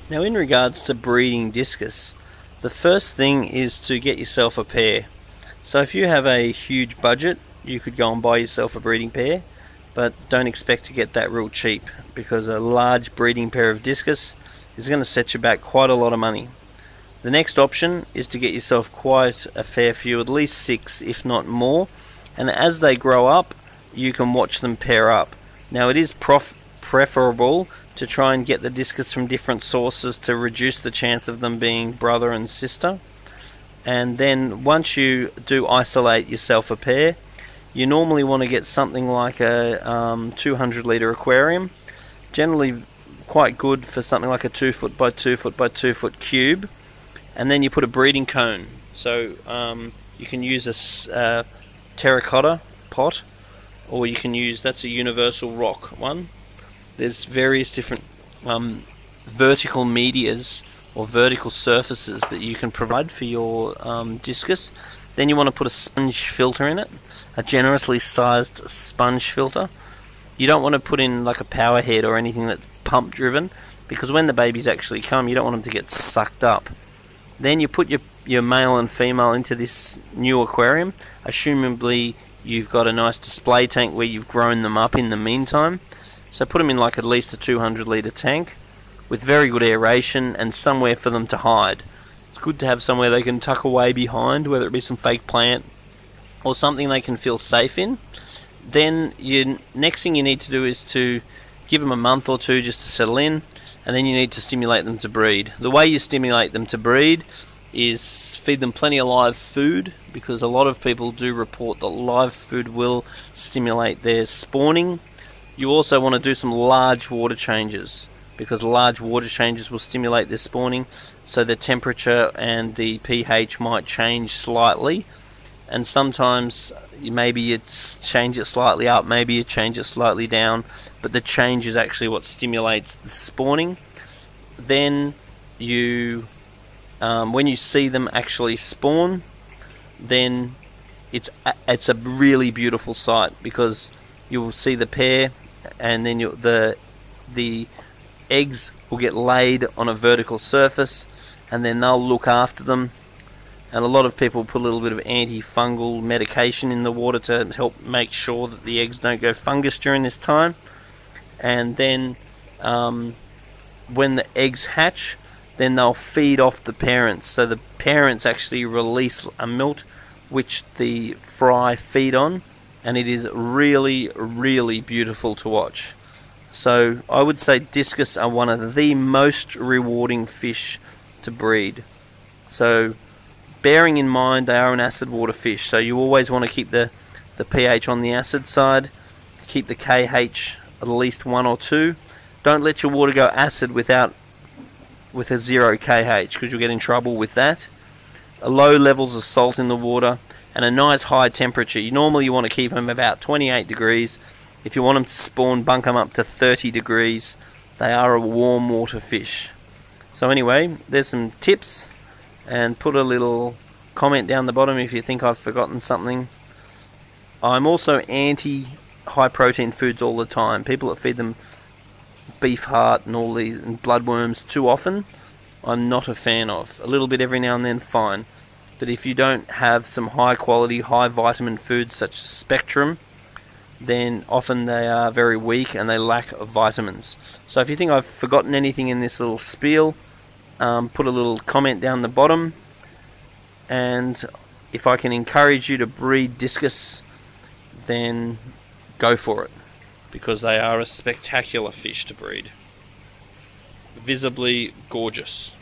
Now, in regards to breeding discus, the first thing is to get yourself a pair. So if you have a huge budget, you could go and buy yourself a breeding pair, but don't expect to get that real cheap, because a large breeding pair of discus is going to set you back quite a lot of money. The next option is to get yourself quite a fair few, at least 6 if not more, and as they grow up you can watch them pair up. Now, it is preferable to try and get the discus from different sources to reduce the chance of them being brother and sister. And then once you do isolate yourself a pair, you normally want to get something like a 200 litre aquarium, generally quite good for something like a 2 foot by 2 foot by 2 foot cube, and then you put a breeding cone. So you can use a terracotta pot, or you can use, that's a universal rock one. There's various different vertical medias or vertical surfaces that you can provide for your discus. Then you want to put a sponge filter in it, a generously sized sponge filter. You don't want to put in like a power head or anything that's pump driven, because when the babies actually come, you don't want them to get sucked up. Then you put your male and female into this new aquarium. Assumably you've got a nice display tank where you've grown them up in the meantime. So put them in like at least a 200 litre tank with very good aeration and somewhere for them to hide. It's good to have somewhere they can tuck away behind, whether it be some fake plant or something they can feel safe in. Then next thing you need to do is to give them a month or two just to settle in, and then you need to stimulate them to breed. The way you stimulate them to breed is feed them plenty of live food, because a lot of people do report that live food will stimulate their spawning. You also want to do some large water changes, because large water changes will stimulate their spawning, so the temperature and the pH might change slightly. And sometimes maybe you change it slightly up, maybe you change it slightly down, but the change is actually what stimulates the spawning. Then you, when you see them actually spawn, then it's a really beautiful sight, because you will see the pair, and then the eggs will get laid on a vertical surface, and then they'll look after them. And a lot of people put a little bit of antifungal medication in the water to help make sure that the eggs don't go fungus during this time. And then when the eggs hatch, then they'll feed off the parents. So the parents actually release a milt which the fry feed on, and it is really, really beautiful to watch. So I would say discus are one of the most rewarding fish to breed. So bearing in mind they are an acid water fish, so you always want to keep the pH on the acid side, keep the KH at least 1 or 2. Don't let your water go acid with a 0 KH, because you'll get in trouble with that. Low levels of salt in the water and a nice high temperature. Normally you want to keep them about 28 degrees. If you want them to spawn, bunk them up to 30 degrees. They are a warm water fish. So anyway, there's some tips, and put a little comment down the bottom if you think I've forgotten something. I'm also anti high protein foods all the time. People that feed them beef heart and all these and bloodworms too often, I'm not a fan of. A little bit every now and then, fine. But if you don't have some high quality, high vitamin foods such as Spectrum, then often they are very weak and they lack vitamins. So if you think I've forgotten anything in this little spiel, put a little comment down the bottom, and if I can encourage you to breed discus, then go for it, because they are a spectacular fish to breed. Visibly gorgeous.